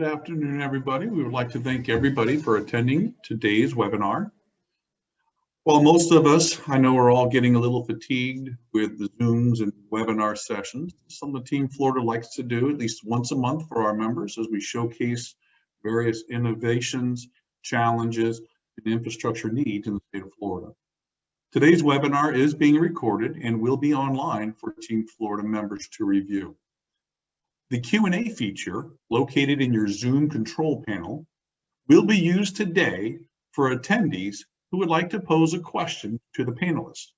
Good afternoon, everybody. We would like to thank everybody for attending today's webinar. While most of us, I know, are all getting a little fatigued with the Zooms and webinar sessions, something Team Florida likes to do at least once a month for our members as we showcase various innovations, challenges, and infrastructure needs in the state of Florida. Today's webinar is being recorded and will be online for Team Florida members to review. The Q&A feature located in your Zoom control panel will be used today for attendees who would like to pose a question to the panelists.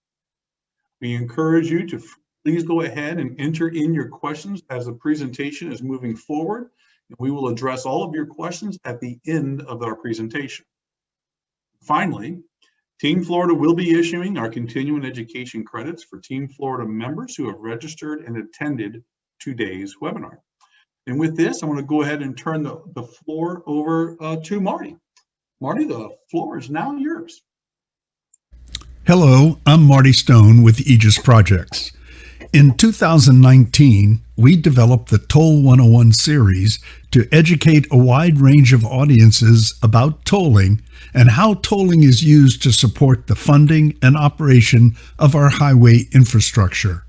We encourage you to please go ahead and enter in your questions as the presentation is moving forward, and we will address all of your questions at the end of our presentation. Finally, Team Florida will be issuing our continuing education credits for Team Florida members who have registered and attended today's webinar. And with this, I'm going to go ahead and turn the floor over to Marty. Marty, the floor is now yours. Hello, I'm Marty Stone with Aegis Projects. In 2019, we developed the Toll 101 series to educate a wide range of audiences about tolling and how tolling is used to support the funding and operation of our highway infrastructure.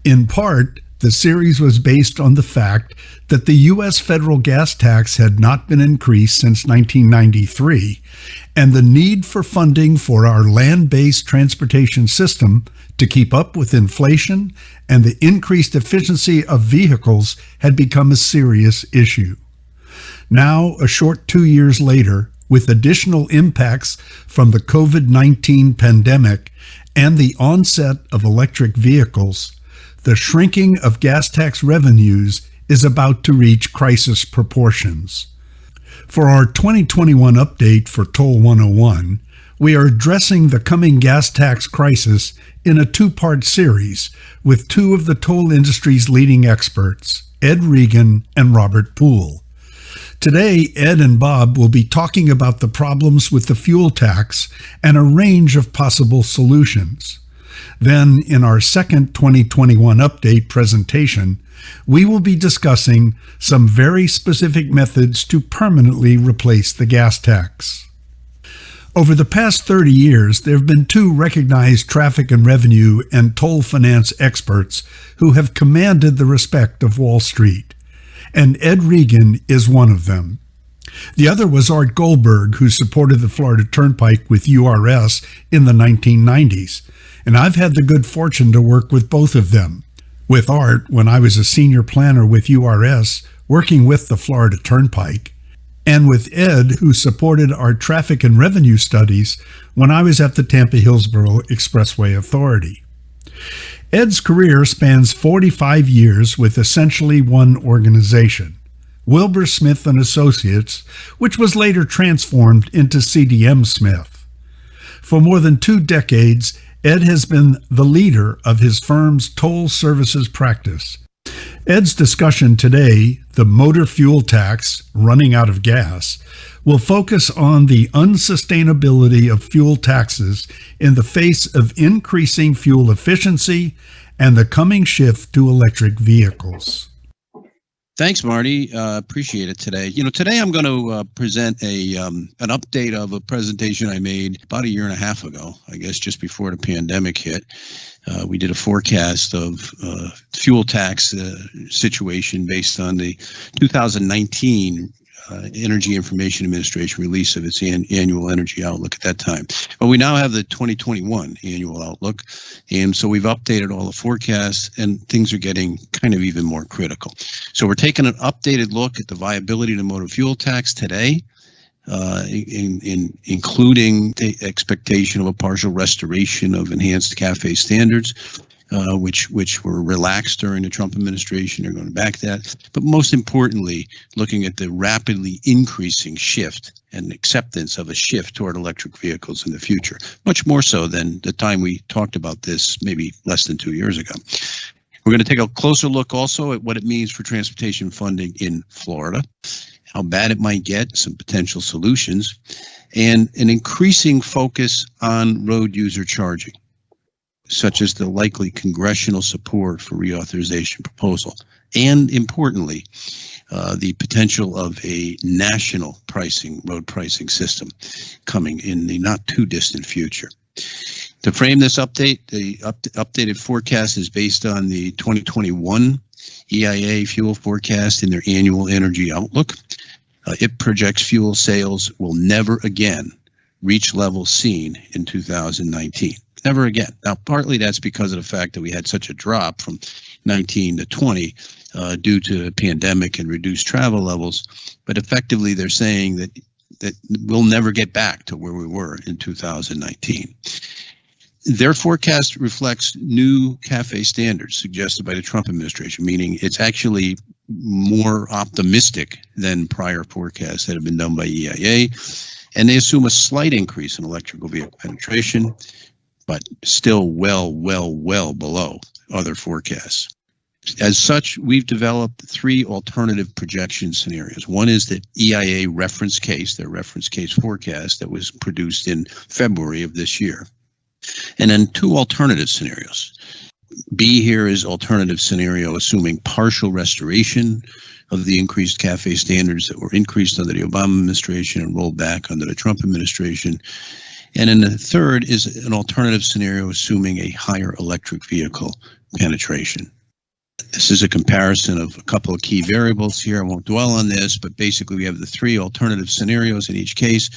In part, the series was based on the fact that the U.S. federal gas tax had not been increased since 1993, and the need for funding for our land-based transportation system to keep up with inflation and the increased efficiency of vehicles had become a serious issue. Now, a short 2 years later, with additional impacts from the COVID-19 pandemic and the onset of electric vehicles, the shrinking of gas tax revenues is about to reach crisis proportions. For our 2021 update for Toll 101, we are addressing the coming gas tax crisis in a two-part series with two of the toll industry's leading experts, Ed Regan and Robert Poole. Today, Ed and Bob will be talking about the problems with the fuel tax and a range of possible solutions. Then, in our second 2021 update presentation, we will be discussing some very specific methods to permanently replace the gas tax. Over the past 30 years, there have been two recognized traffic and revenue and toll finance experts who have commanded the respect of Wall Street, and Ed Regan is one of them. The other was Art Goldberg, who supported the Florida Turnpike with URS in the 1990s. And I've had the good fortune to work with both of them. With Art, when I was a senior planner with URS, working with the Florida Turnpike, and with Ed, who supported our traffic and revenue studies when I was at the Tampa-Hillsborough Expressway Authority. Ed's career spans 45 years with essentially one organization, Wilbur Smith and Associates, which was later transformed into CDM Smith. For more than 2 decades, Ed has been the leader of his firm's toll services practice. Ed's discussion today, the motor fuel tax, running out of gas, will focus on the unsustainability of fuel taxes in the face of increasing fuel efficiency and the coming shift to electric vehicles. Thanks, Marty. Appreciate it today. Today I'm going to present an update of a presentation I made about 1.5 years ago, I guess just before the pandemic hit. We did a forecast of fuel tax situation based on the 2019 Energy Information Administration release of its annual energy outlook at that time. But we now have the 2021 annual outlook, and so we've updated all the forecasts, and things are getting kind of even more critical. So we're taking an updated look at the viability of the motor fuel tax today, including the expectation of a partial restoration of enhanced CAFE standards, which were relaxed during the Trump administration. They're going to back that. But most importantly, looking at the rapidly increasing shift and acceptance of a shift toward electric vehicles in the future, much more so than the time we talked about this maybe less than 2 years ago. We're going to take a closer look also at what it means for transportation funding in Florida, how bad it might get, some potential solutions, and an increasing focus on road user charging. such as the likely congressional support for reauthorization proposal, and importantly, the potential of a national road pricing system coming in the not too distant future. To frame this update, the updated forecast is based on the 2021 EIA fuel forecast in their annual energy outlook. It projects fuel sales will never again reach levels seen in 2019. Never again. Now, partly that's because of the fact that we had such a drop from 19 to 20 due to the pandemic and reduced travel levels. But effectively, they're saying that we'll never get back to where we were in 2019. Their forecast reflects new CAFE standards suggested by the Trump administration, meaning it's actually more optimistic than prior forecasts that have been done by EIA. And they assume a slight increase in electrical vehicle penetration, but still well below other forecasts. As such, we've developed 3 alternative projection scenarios. One is the EIA reference case, their reference case forecast that was produced in February of this year. And then 2 alternative scenarios. B here is alternative scenario assuming partial restoration of the increased CAFE standards that were increased under the Obama administration and rolled back under the Trump administration. And then the third is an alternative scenario assuming a higher electric vehicle penetration. This is a comparison of a couple of key variables here. I won't dwell on this, but basically we have the 3 alternative scenarios in each case.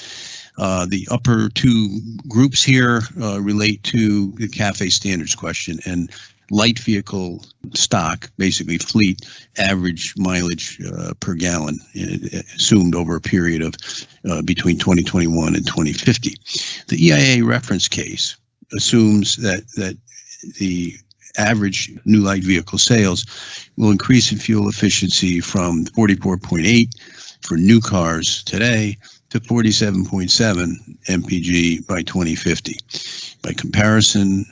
The upper 2 groups here relate to the CAFE standards question and light vehicle stock, basically fleet average mileage per gallon assumed over a period of between 2021 and 2050. The EIA reference case assumes that the average new light vehicle sales will increase in fuel efficiency from 44.8 for new cars today to 47.7 mpg by 2050. By comparison,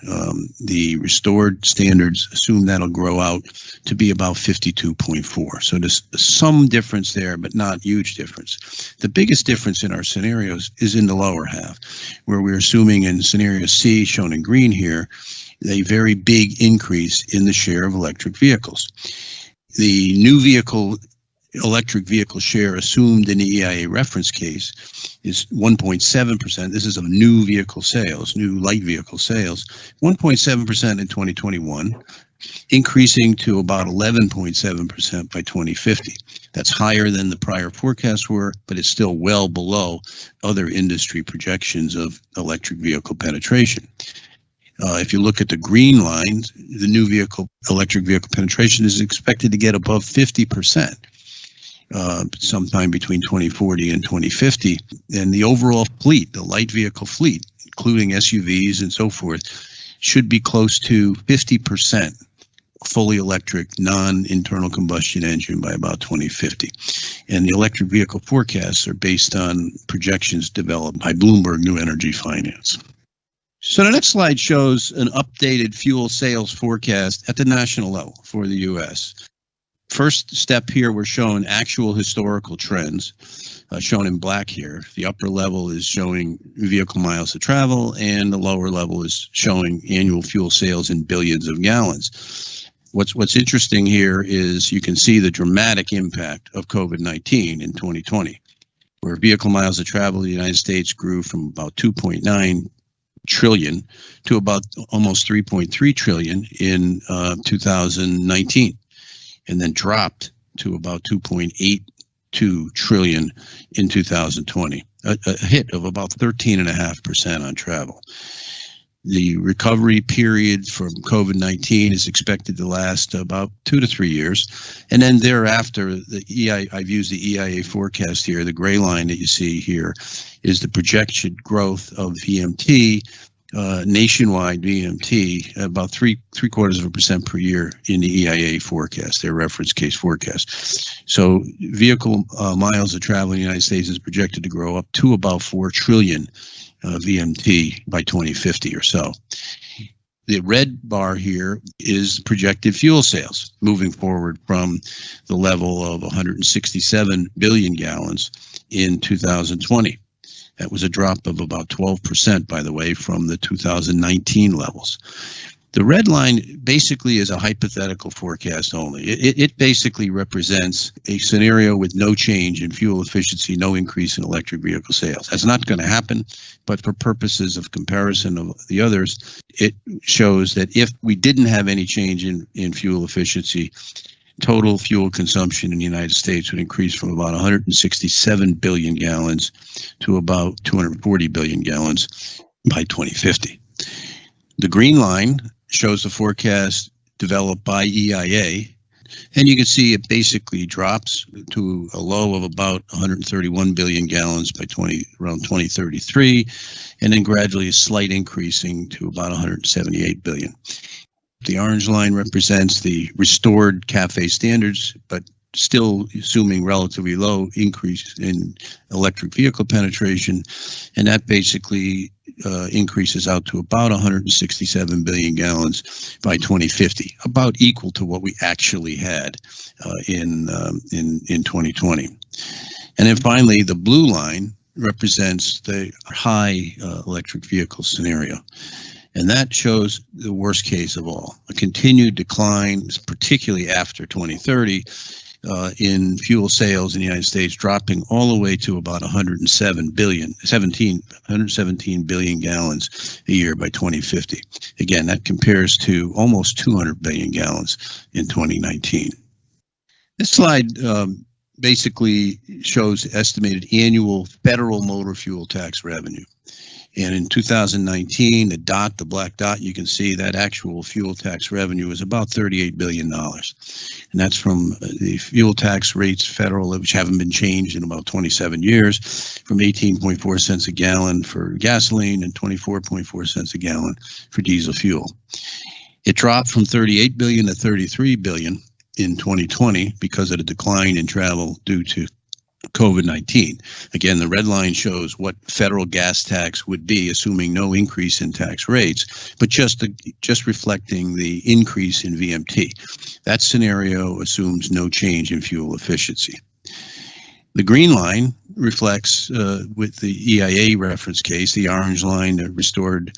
the restored standards assume that'll grow out to be about 52.4. So there's some difference there, but not huge difference. The biggest difference in our scenarios is in the lower half, where we're assuming in scenario C, shown in green here, a very big increase in the share of electric vehicles. The new electric vehicle share assumed in the EIA reference case is 1.7%. This is of new vehicle sales, new light vehicle sales, 1.7% in 2021, increasing to about 11.7% by 2050. That's higher than the prior forecasts were, but it's still well below other industry projections of electric vehicle penetration. If you look at the green line, the new electric vehicle penetration is expected to get above 50%. Sometime between 2040 and 2050. And the overall fleet, the light vehicle fleet, including SUVs and so forth, should be close to 50% fully electric, non-internal combustion engine by about 2050. And the electric vehicle forecasts are based on projections developed by Bloomberg New Energy Finance. So the next slide shows an updated fuel sales forecast at the national level for the U.S. First step here, we're showing actual historical trends, shown in black here. The upper level is showing vehicle miles to travel, and the lower level is showing annual fuel sales in billions of gallons. What's interesting here is you can see the dramatic impact of COVID-19 in 2020, where vehicle miles to travel in the United States grew from about 2.9 trillion to about almost 3.3 trillion in 2019. And then dropped to about 2.82 trillion in 2020, a hit of about 13.5% on travel. The recovery period from COVID-19 is expected to last about 2 to 3 years. And then thereafter, I've used the EIA forecast here. The gray line that you see here is the projected growth of VMT, nationwide VMT, about 0.75% per year in the EIA forecast, their reference case forecast. So vehicle miles of travel in the United States is projected to grow up to about 4 trillion VMT by 2050 or so. The red bar here is projected fuel sales moving forward from the level of 167 billion gallons in 2020. That was a drop of about 12%, by the way, from the 2019 levels. The red line basically is a hypothetical forecast only. It basically represents a scenario with no change in fuel efficiency, no increase in electric vehicle sales. That's not going to happen, but for purposes of comparison of the others, it shows that if we didn't have any change in fuel efficiency, total fuel consumption in the United States would increase from about 167 billion gallons to about 240 billion gallons by 2050. The green line shows the forecast developed by EIA, and you can see it basically drops to a low of about 131 billion gallons by around 2033, and then gradually a slight increasing to about 178 billion. The orange line represents the restored CAFE standards, but still assuming relatively low increase in electric vehicle penetration, and that basically increases out to about 167 billion gallons by 2050, about equal to what we actually had in 2020. And then finally, the blue line represents the high electric vehicle scenario. And that shows the worst case of all, a continued decline, particularly after 2030, in fuel sales in the United States, dropping all the way to about 117 billion gallons a year by 2050. Again, that compares to almost 200 billion gallons in 2019. This slide basically shows estimated annual federal motor fuel tax revenue. And in 2019, the black dot, you can see that actual fuel tax revenue is about $38 billion. And that's from the fuel tax rates federal, which haven't been changed in about 27 years, from 18.4 cents a gallon for gasoline and 24.4 cents a gallon for diesel fuel. It dropped from 38 billion to 33 billion in 2020 because of the decline in travel due to COVID-19. Again, the red line shows what federal gas tax would be, assuming no increase in tax rates, but just reflecting the increase in VMT. That scenario assumes no change in fuel efficiency. The green line reflects, with the EIA reference case, the orange line, the restored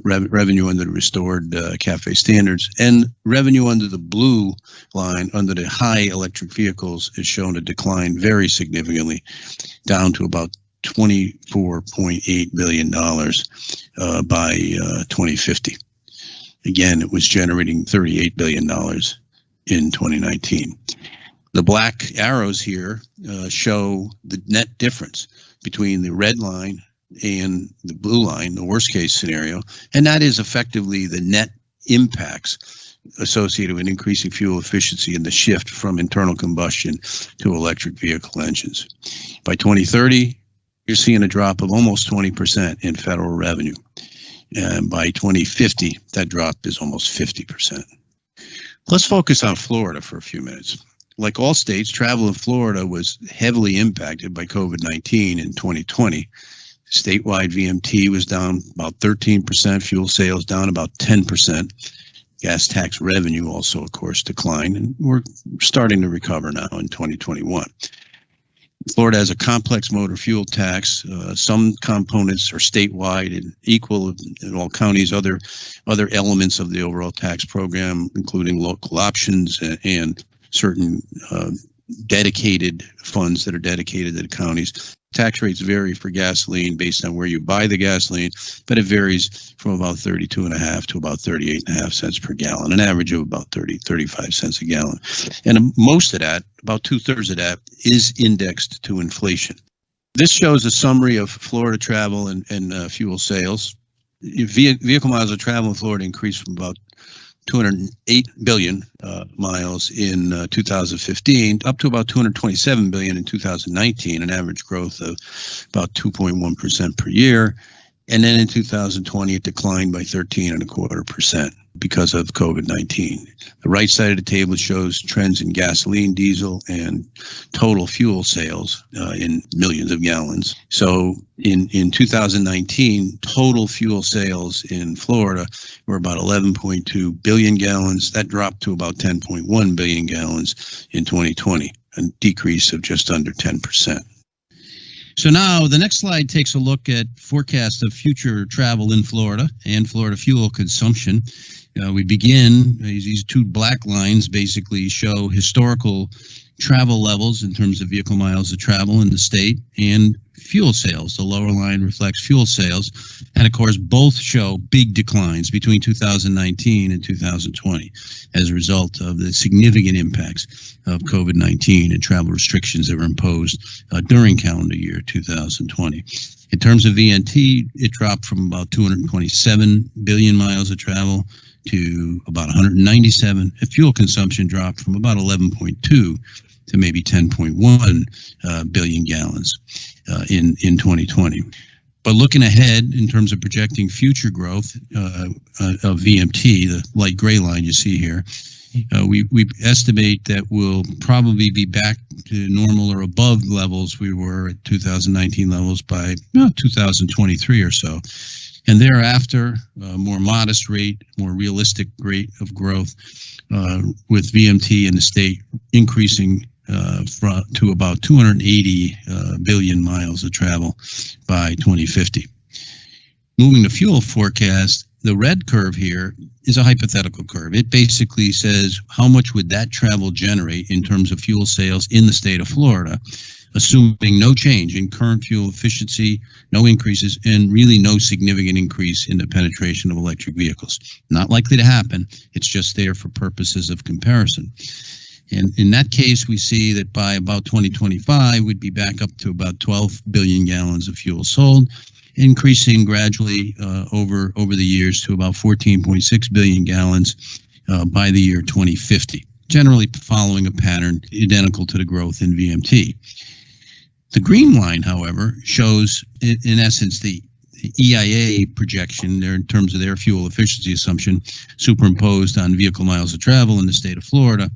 revenue under the restored CAFE standards, and revenue under the blue line under the high electric vehicles is shown to decline very significantly, down to about $24.8 billion by 2050. Again, it was generating $38 billion in 2019. The black arrows here show the net difference between the red line and the blue line, the worst case scenario, and that is effectively the net impacts associated with increasing fuel efficiency and the shift from internal combustion to electric vehicle engines. By 2030, you're seeing a drop of almost 20% in federal revenue. And by 2050, that drop is almost 50%. Let's focus on Florida for a few minutes. Like all states, travel in Florida was heavily impacted by COVID-19 in 2020. Statewide VMT was down about 13%, fuel sales down about 10%. Gas tax revenue also, of course, declined, and we're starting to recover now in 2021. Florida has a complex motor fuel tax. Some components are statewide and equal in all counties. Other elements of the overall tax program, including local options and certain dedicated funds that are dedicated to the counties. Tax rates vary for gasoline based on where you buy the gasoline, but it varies from about 32.5 to about 38.5 cents per gallon, an average of about 35 cents a gallon. And most of that, about 2/3 of that, is indexed to inflation. This shows a summary of Florida travel and fuel sales. Vehicle miles of travel in Florida increased from about 208 billion miles in 2015 up to about 227 billion in 2019, an average growth of about 2.1% per year. And then in 2020, it declined by 13.25% because of COVID-19. The right side of the table shows trends in gasoline, diesel, and total fuel sales in millions of gallons. So in 2019, total fuel sales in Florida were about 11.2 billion gallons. That dropped to about 10.1 billion gallons in 2020, a decrease of just under 10%. So now the next slide takes a look at forecast of future travel in Florida and Florida fuel consumption. We begin, these two black lines basically show historical travel levels in terms of vehicle miles of travel in the state and fuel sales. The lower line reflects fuel sales. And of course, both show big declines between 2019 and 2020 as a result of the significant impacts of COVID-19 and travel restrictions that were imposed during calendar year 2020. In terms of VNT, it dropped from about 227 billion miles of travel to about 197. Fuel consumption dropped from about 11.2 to maybe 10.1 billion gallons in 2020. But looking ahead in terms of projecting future growth of VMT, the light gray line you see here, we estimate that we'll probably be back to normal or above levels we were at 2019 levels by 2023 or so. And thereafter, a more modest rate, more realistic rate of growth with VMT in the state increasing to about 280 billion miles of travel by 2050. Moving to fuel forecast, the red curve here is a hypothetical curve. It basically says how much would that travel generate in terms of fuel sales in the state of Florida, assuming no change in current fuel efficiency, no increases, and really no significant increase in the penetration of electric vehicles. Not likely to happen. It's just there for purposes of comparison. And in that case, we see that by about 2025, we'd be back up to about 12 billion gallons of fuel sold, increasing gradually over the years to about 14.6 billion gallons by the year 2050, generally following a pattern identical to the growth in VMT. The green line, however, shows, in essence, the EIA projection there in terms of their fuel efficiency assumption superimposed on vehicle miles of travel in the state of Florida,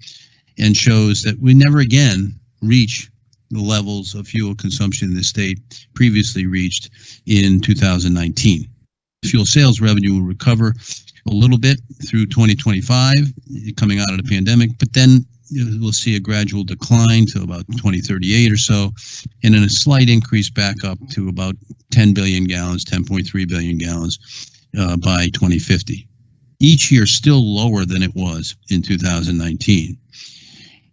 and shows that we never again reach the levels of fuel consumption in the state previously reached in 2019. Fuel sales revenue will recover a little bit through 2025, coming out of the pandemic, but then we'll see a gradual decline to about 2038 or so, and then a slight increase back up to about 10 billion gallons, 10.3 billion gallons by 2050. Each year still lower than it was in 2019.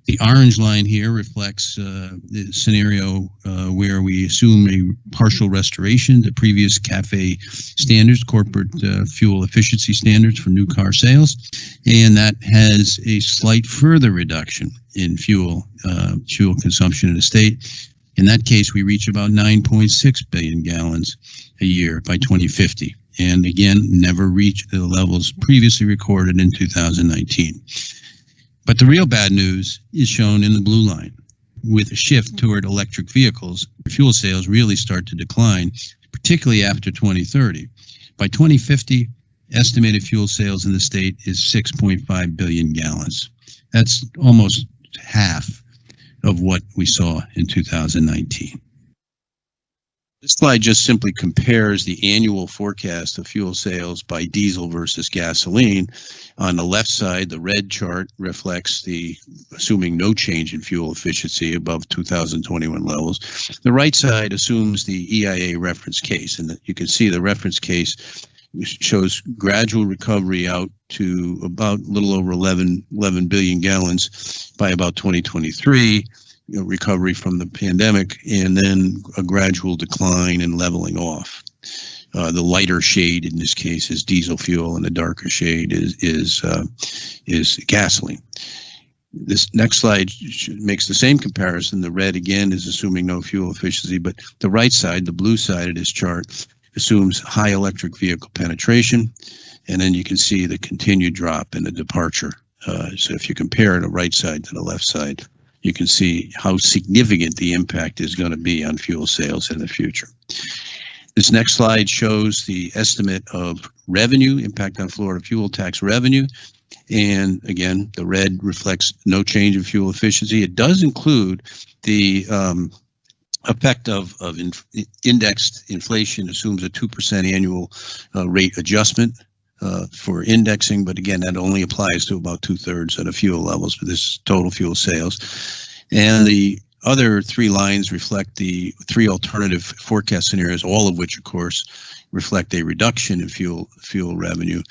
The orange line here reflects the scenario where we assume a partial restoration to previous CAFE standards, corporate fuel efficiency standards for new car sales, and that has a slight further reduction in fuel consumption in the state. In that case, we reach about 9.6 billion gallons a year by 2050, and again, never reach the levels previously recorded in 2019. But the real bad news is shown in the blue line. With a shift toward electric vehicles, fuel sales really start to decline, particularly after 2030. By 2050, estimated fuel sales in the state is 6.5 billion gallons. That's almost half of what we saw in 2019. This slide just simply compares the annual forecast of fuel sales by diesel versus gasoline. On the left side, the red chart reflects the assuming no change in fuel efficiency above 2021 levels. The right side assumes the EIA reference case, and you can see the reference case shows gradual recovery out to about a little over 11 billion gallons by about 2023. Recovery from the pandemic, and then a gradual decline and leveling off. The lighter shade in this case is diesel fuel, and the darker shade is gasoline. This next slide makes the same comparison. The red again is assuming no fuel efficiency, but the right side, the blue side of this chart, assumes high electric vehicle penetration, and then you can see the continued drop in the departure. So if you compare the right side to the left side, you can see how significant the impact is going to be on fuel sales in the future. This next slide shows the estimate of revenue, impact on Florida fuel tax revenue. And again, the red reflects no change in fuel efficiency. It does include the effect of indexed inflation, assumes a 2% annual rate adjustment for indexing, but again, that only applies to about 2/3 of the fuel levels, but this is total fuel sales. And the other three lines reflect the three alternative forecast scenarios, all of which, of course, reflect a reduction in fuel revenue.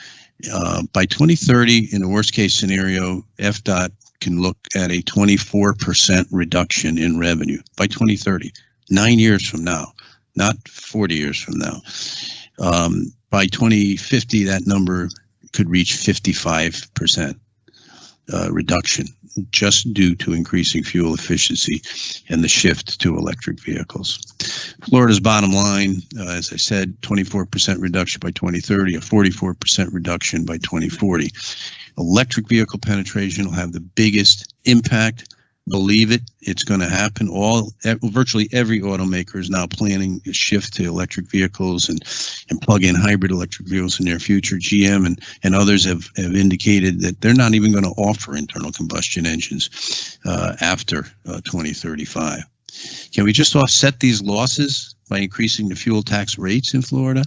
By 2030, in the worst case scenario, FDOT can look at a 24% reduction in revenue by 2030, 9 years from now, not 40 years from now. By 2050, that number could reach 55% reduction, just due to increasing fuel efficiency and the shift to electric vehicles. Florida's bottom line, as I said, 24% reduction by 2030, a 44% reduction by 2040. Electric vehicle penetration will have the biggest impact. Believe it, it's going to happen. Virtually every automaker is now planning a shift to electric vehicles and plug-in hybrid electric vehicles in their future. GM and others have indicated that they're not even going to offer internal combustion engines after 2035. Can we just offset these losses by increasing the fuel tax rates in Florida?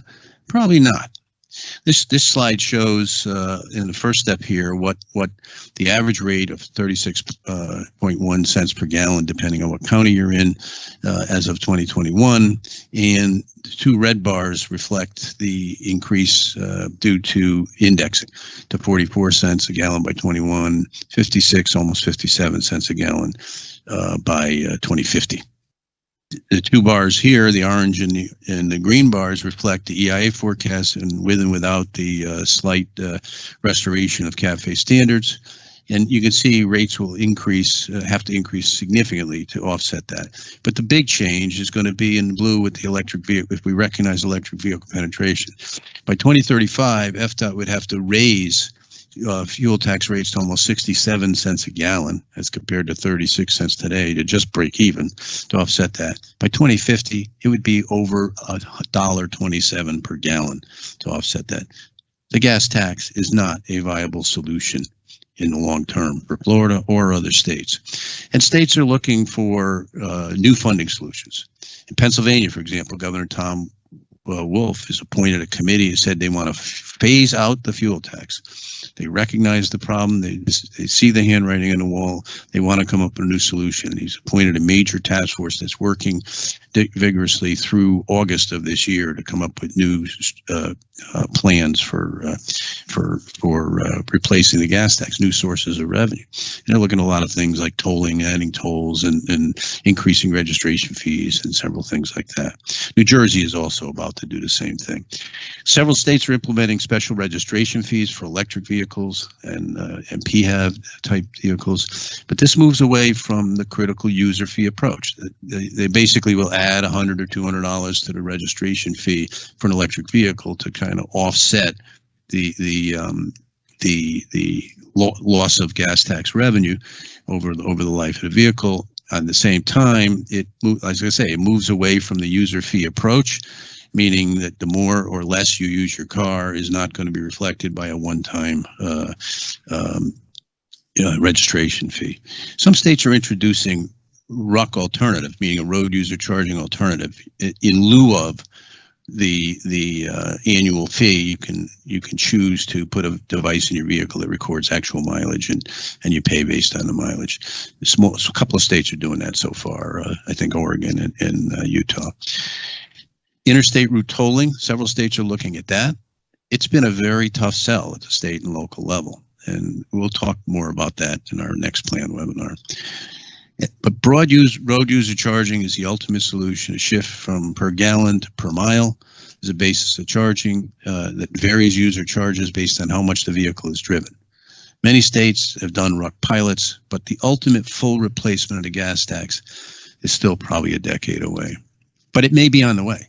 Probably not. This slide shows in the first step here what the average rate of 36.1 cents per gallon, depending on what county you're in, as of 2021, and the two red bars reflect the increase due to indexing to 44 cents a gallon by 21, 56, almost 57 cents a gallon by 2050. The two bars here, the orange and the green bars, reflect the EIA forecast, and with and without the slight restoration of CAFE standards. And you can see rates will have to increase significantly to offset that. But the big change is going to be in blue with the electric vehicle, if we recognize electric vehicle penetration. By 2035, FDOT would have to raise fuel tax rates to almost 67 cents a gallon as compared to 36 cents today to just break even to offset that. By 2050, it would be over $1.27 per gallon to offset that. The gas tax is not a viable solution in the long term for Florida or other states. And states are looking for new funding solutions. In Pennsylvania, for example, Governor Tom Wolf has appointed a committee who said they want to phase out the fuel tax. They recognize the problem. They see the handwriting on the wall. They want to come up with a new solution. And he's appointed a major task force that's working vigorously through August of this year to come up with new plans for replacing the gas tax, new sources of revenue. And they're looking at a lot of things like tolling, adding tolls, and increasing registration fees, and several things like that. New Jersey is also about to do the same thing. Several states are implementing special registration fees for electric vehicles and PHEV type vehicles, but this moves away from the critical user fee approach. They basically will add $100 or $200 to the registration fee for an electric vehicle to kind of offset the loss of gas tax revenue over the life of the vehicle. At the same time, as I say, it moves away from the user fee approach, meaning that the more or less you use your car is not going to be reflected by a one-time registration fee. Some states are introducing RUC alternative, meaning a road user charging alternative, in lieu of the annual fee. You can choose to put a device in your vehicle that records actual mileage, and you pay based on the mileage. A couple of states are doing that so far. I think Oregon and Utah. Interstate route tolling, several states are looking at that. It's been a very tough sell at the state and local level, and we'll talk more about that in our next planned webinar. But road user charging is the ultimate solution. A shift from per gallon to per mile is a basis of charging that varies user charges based on how much the vehicle is driven. Many states have done RUC pilots, but the ultimate full replacement of the gas tax is still probably a decade away. But it may be on the way.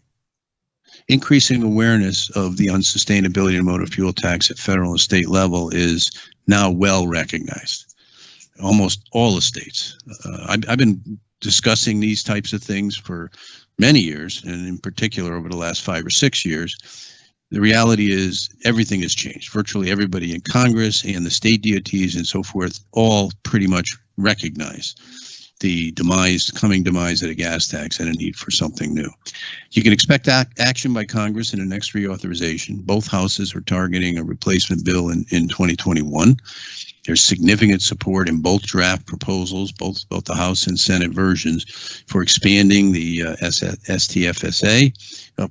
Increasing awareness of the unsustainability of motor fuel tax at federal and state level is now well recognized. Almost all the states. I've been discussing these types of things for many years, and in particular over the last 5 or 6 years. The reality is everything has changed. Virtually everybody in Congress and the state DOTs and so forth all pretty much recognize the coming demise of the gas tax and a need for something new. You can expect action by Congress in the next reauthorization. Both houses are targeting a replacement bill in 2021. There's significant support in both draft proposals, both the House and Senate versions, for expanding the STFSA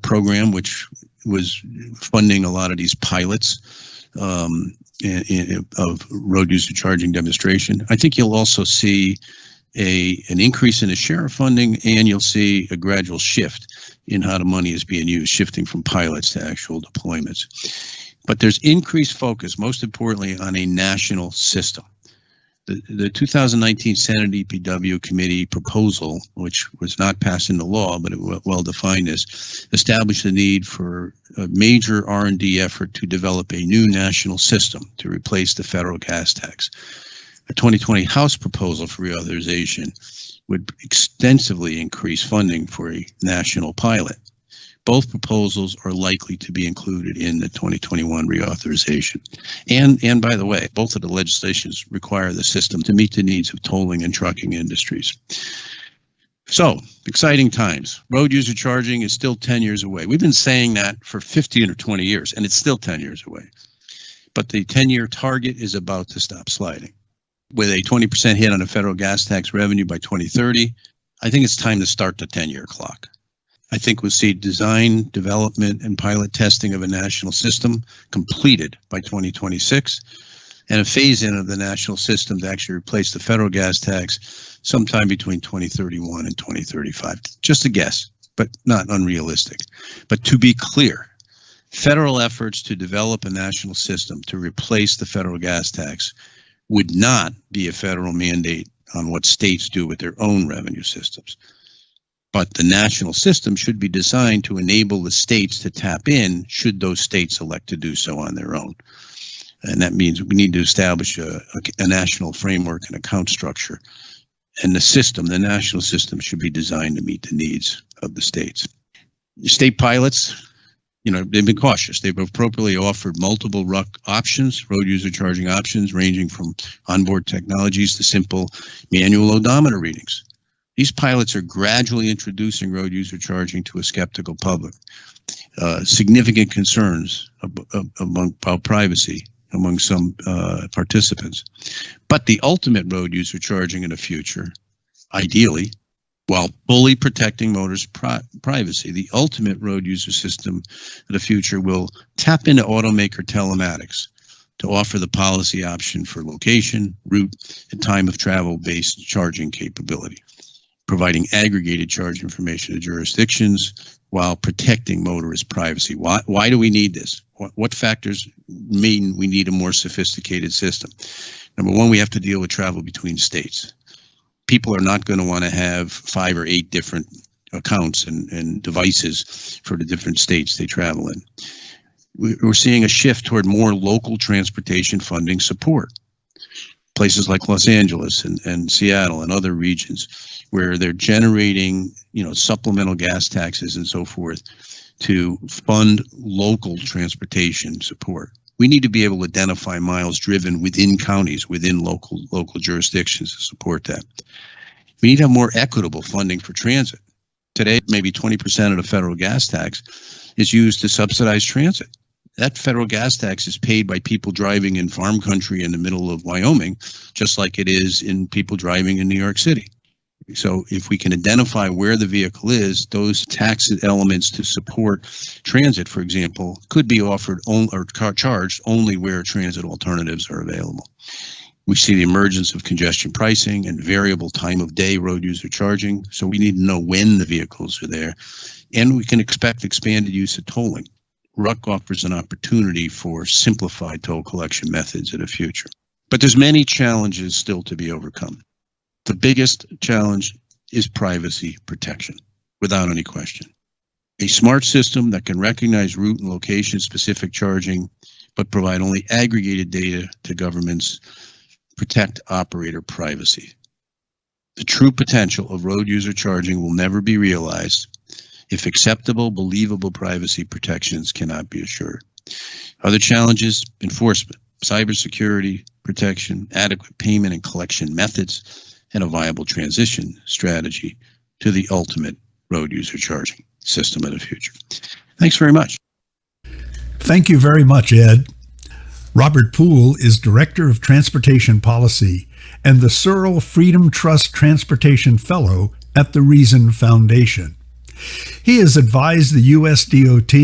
program, which was funding a lot of these pilots of road user charging demonstration. I think you'll also see an increase in the sheriff funding, and you'll see a gradual shift in how the money is being used, shifting from pilots to actual deployments. But there's increased focus, most importantly, on a national system. The 2019 Senate EPW committee proposal, which was not passed into law, but it well defined as, established the need for a major R&D effort to develop a new national system to replace the federal gas tax. A 2020 House proposal for reauthorization would extensively increase funding for a national pilot. Both proposals are likely to be included in the 2021 reauthorization. And by the way, both of the legislations require the system to meet the needs of tolling and trucking industries. So, exciting times. Road user charging is still 10 years away. We've been saying that for 15 or 20 years, and it's still 10 years away. But the 10-year target is about to stop sliding. With a 20% hit on the federal gas tax revenue by 2030, I think it's time to start the 10-year clock. I think we'll see design, development, and pilot testing of a national system completed by 2026, and a phase-in of the national system to actually replace the federal gas tax sometime between 2031 and 2035. Just a guess, but not unrealistic. But to be clear, federal efforts to develop a national system to replace the federal gas tax would not be a federal mandate on what states do with their own revenue systems. But the national system should be designed to enable the states to tap in should those states elect to do so on their own. And that means we need to establish a national framework and account structure. And the national system should be designed to meet the needs of the states. State pilots, they've been cautious. They've appropriately offered multiple road user charging options, ranging from onboard technologies to simple manual odometer readings. These pilots are gradually introducing road user charging to a skeptical public. Significant concerns about privacy among some participants. But the ultimate road user charging in the future, ideally, while fully protecting motorists' privacy, the ultimate road user system of the future will tap into automaker telematics to offer the policy option for location, route, and time of travel based charging capability, providing aggregated charge information to jurisdictions while protecting motorist privacy. Why do we need this? What factors mean we need a more sophisticated system? Number one, we have to deal with travel between states. People are not going to want to have 5 or 8 different accounts and devices for the different states they travel in. We're seeing a shift toward more local transportation funding support. Places like Los Angeles and Seattle and other regions where they're generating, supplemental gas taxes and so forth to fund local transportation support. We need to be able to identify miles driven within counties, within local jurisdictions to support that. We need to have more equitable funding for transit. Today, maybe 20% of the federal gas tax is used to subsidize transit. That federal gas tax is paid by people driving in farm country in the middle of Wyoming, just like it is in people driving in New York City. So if we can identify where the vehicle is, those tax elements to support transit, for example, could be offered or charged only where transit alternatives are available. We see the emergence of congestion pricing and variable time of day road user charging. So we need to know when the vehicles are there. And we can expect expanded use of tolling. RUC offers an opportunity for simplified toll collection methods in the future. But there's many challenges still to be overcome. The biggest challenge is privacy protection, without any question. A smart system that can recognize route and location-specific charging, but provide only aggregated data to governments, protect operator privacy. The true potential of road user charging will never be realized if acceptable, believable privacy protections cannot be assured. Other challenges: enforcement, cybersecurity protection, adequate payment and collection methods, and a viable transition strategy to the ultimate road user charging system of the future. Thanks very much. Thank you very much, Ed. Robert Poole is Director of Transportation Policy and the Searle Freedom Trust Transportation Fellow at the Reason Foundation. He has advised the U.S. DOT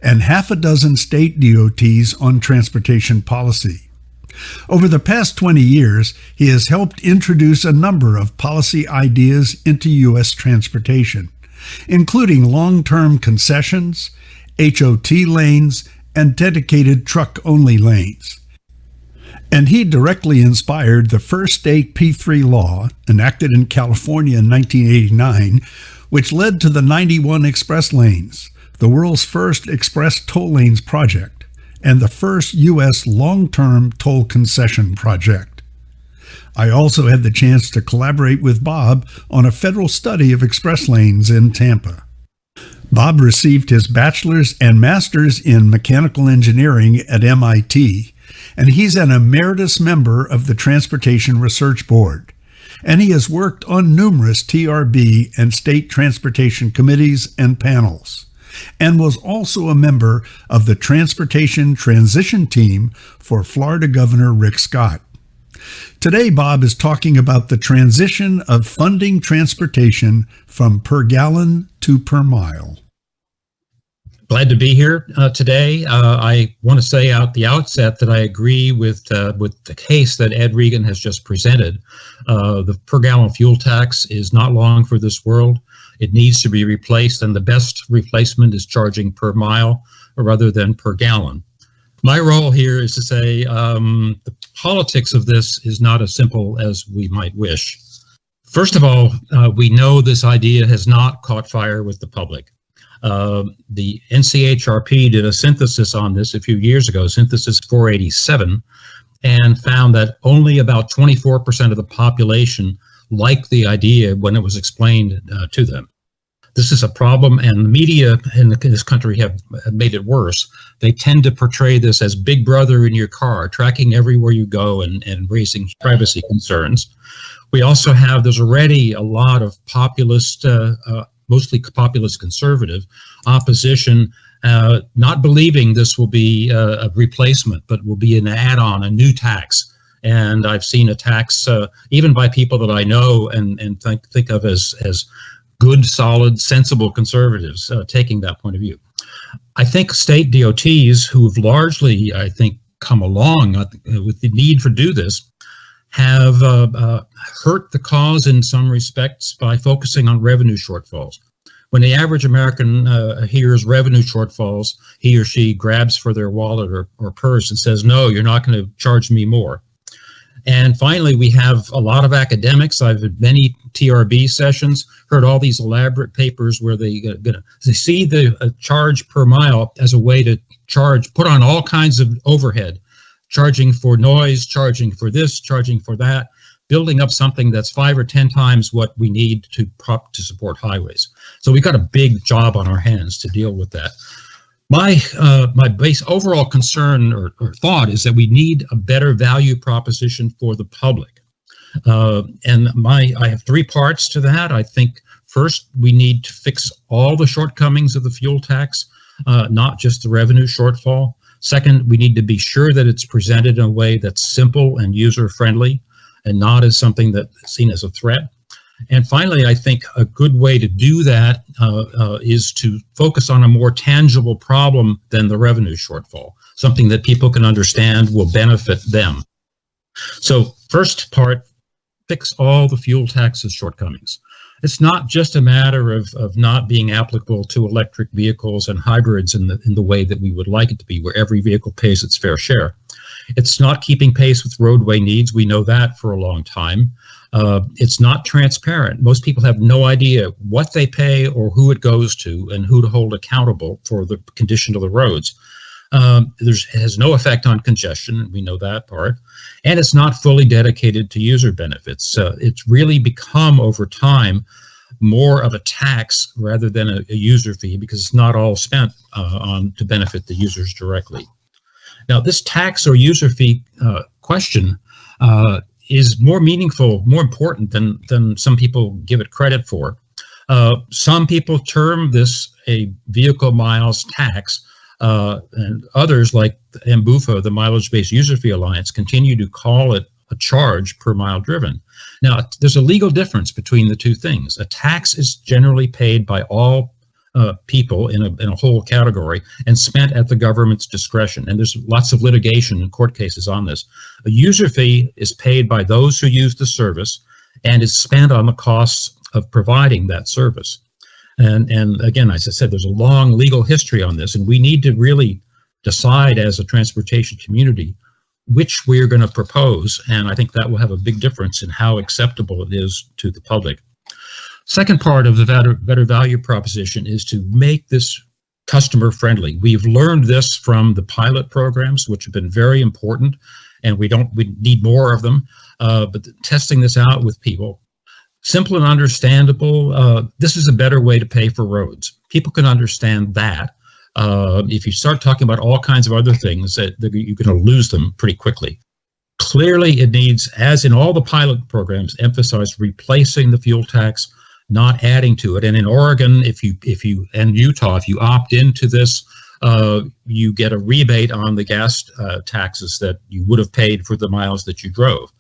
and half a dozen state DOTs on transportation policy. Over the past 20 years, he has helped introduce a number of policy ideas into U.S. transportation, including long-term concessions, HOT lanes, and dedicated truck-only lanes. And he directly inspired the first state P3 law, enacted in California in 1989, which led to the 91 express lanes, the world's first express toll lanes project, and the first U.S. long-term toll concession project. I also had the chance to collaborate with Bob on a federal study of express lanes in Tampa. Bob received his bachelor's and master's in mechanical engineering at MIT, and he's an emeritus member of the Transportation Research Board, and he has worked on numerous TRB and state transportation committees and panels, and was also a member of the Transportation Transition Team for Florida Governor Rick Scott. Today, Bob is talking about the transition of funding transportation from per gallon to per mile. Glad to be here today. I want to say at the outset that I agree with the case that Ed Regan has just presented. The per gallon fuel tax is not long for this world. It needs to be replaced, and the best replacement is charging per mile rather than per gallon. My role here is to say the politics of this is not as simple as we might wish. First of all, we know this idea has not caught fire with the public. The NCHRP did a synthesis on this a few years ago, Synthesis 487, and found that only about 24% of the population liked the idea when it was explained to them. This is a problem, and the media in this country have made it worse. They tend to portray this as Big Brother in your car, tracking everywhere you go and raising privacy concerns. We also have, there's already a lot of populist, mostly populist conservative opposition, not believing this will be a replacement, but will be an add-on, a new tax. And I've seen attacks even by people that I know and think of as good, solid, sensible conservatives taking that point of view. I think state DOTs, who've largely, I think, come along with the need to do this, have hurt the cause in some respects by focusing on revenue shortfalls. When the average American hears revenue shortfalls, he or she grabs for their wallet or purse and says, no, you're not going to charge me more. And finally, we have a lot of academics. I've had many TRB sessions, heard all these elaborate papers where they see the charge per mile as a way to put on all kinds of overhead, charging for noise, charging for this, charging for that, building up something that's 5 or 10 times what we need to support highways. So we've got a big job on our hands to deal with that. My base overall concern or thought is that we need a better value proposition for the public. And I have 3 parts to that. I think first, we need to fix all the shortcomings of the fuel tax, not just the revenue shortfall. Second, we need to be sure that it's presented in a way that's simple and user-friendly and not as something that's seen as a threat. And finally, I think a good way to do that is to focus on a more tangible problem than the revenue shortfall, something that people can understand will benefit them. So first part, fix all the fuel tax's shortcomings. It's not just a matter of not being applicable to electric vehicles and hybrids in the way that we would like it to be, where every vehicle pays its fair share. It's not keeping pace with roadway needs. We know that for a long time. It's not transparent. Most people have no idea what they pay or who it goes to and who to hold accountable for the condition of the roads. It has no effect on congestion, we know that part, and it's not fully dedicated to user benefits. It's really become, over time, more of a tax rather than a user fee, because it's not all spent to benefit the users directly. Now, this tax or user fee question is more meaningful, more important than some people give it credit for. Some people term this a vehicle miles tax. And others like MBUFA, the Mileage-Based User Fee Alliance, continue to call it a charge per mile driven. Now, there's a legal difference between the two things. A tax is generally paid by all people in a whole category and spent at the government's discretion. And there's lots of litigation and court cases on this. A user fee is paid by those who use the service and is spent on the costs of providing that service. And again, as I said, there's a long legal history on this, and we need to really decide as a transportation community which we're going to propose, and I think that will have a big difference in how acceptable it is to the public. Second part of the better value proposition is to make this customer friendly. We've learned this from the pilot programs, which have been very important, and we need more of them, but testing this out with people. Simple and understandable, this is a better way to pay for roads. People can understand that. If you start talking about all kinds of other things, that you're going to lose them pretty quickly. Clearly, it needs, as in all the pilot programs, emphasize replacing the fuel tax, not adding to it. And in Oregon, and Utah, if you opt into this, you get a rebate on the gas taxes that you would have paid for the miles that you drove.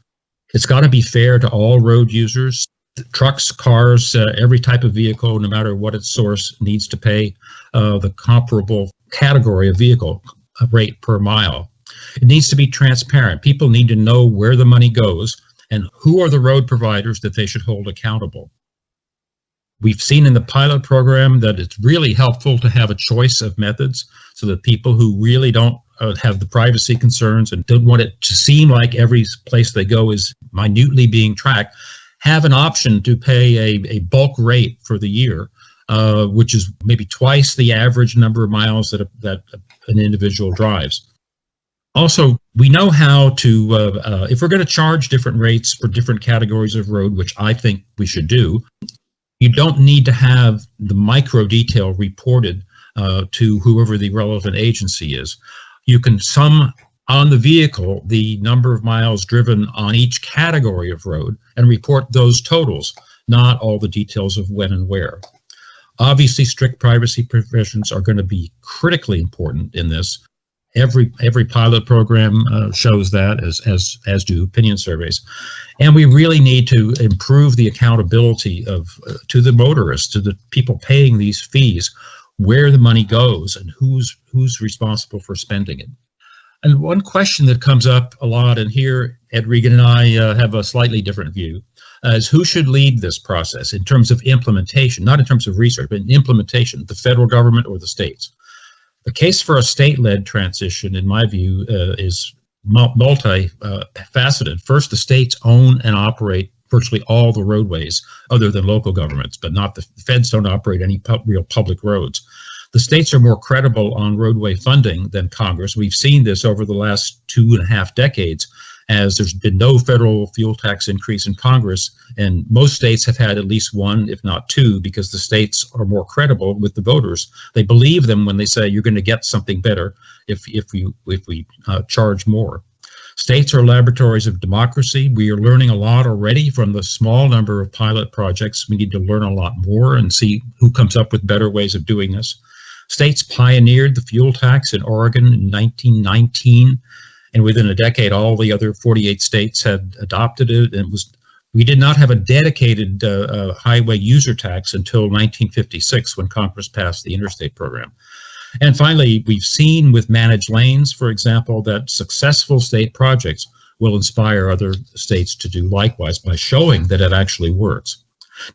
It's got to be fair to all road users. Trucks, cars, every type of vehicle, no matter what its source, needs to pay the comparable category of vehicle rate per mile. It needs to be transparent. People need to know where the money goes and who are the road providers that they should hold accountable. We've seen in the pilot program that it's really helpful to have a choice of methods so that people who really don't have the privacy concerns and don't want it to seem like every place they go is minutely being tracked, have an option to pay a bulk rate for the year, which is maybe twice the average number of miles that an individual drives. Also, we know how to, if we're going to charge different rates for different categories of road, which I think we should do, you don't need to have the micro detail reported to whoever the relevant agency is. You can sum on the vehicle the number of miles driven on each category of road and report those totals, not all the details of when and where. Obviously, strict privacy provisions are going to be critically important in this. Every pilot program shows that, as do opinion surveys. And we really need to improve the accountability to the motorists, to the people paying these fees, where the money goes and who's responsible for spending it. And one question that comes up a lot, and here Ed Regan and I have a slightly different view, is who should lead this process in terms of implementation, not in terms of research, but in implementation, the federal government or the states. The case for a state-led transition, in my view, is multi-faceted. First, the states own and operate virtually all the roadways other than local governments, but not the feds don't operate any real public roads. The states are more credible on roadway funding than Congress. We've seen this over the last 2.5 decades, as there's been no federal fuel tax increase in Congress, and most states have had at least one, if not two, because the states are more credible with the voters. They believe them when they say you're going to get something better if we charge more. States are laboratories of democracy. We are learning a lot already from the small number of pilot projects. We need to learn a lot more and see who comes up with better ways of doing this. States pioneered the fuel tax in Oregon in 1919, and within a decade, all the other 48 states had adopted it. And we did not have a dedicated highway user tax until 1956, when Congress passed the interstate program. And finally, we've seen with managed lanes, for example, that successful state projects will inspire other states to do likewise by showing that it actually works.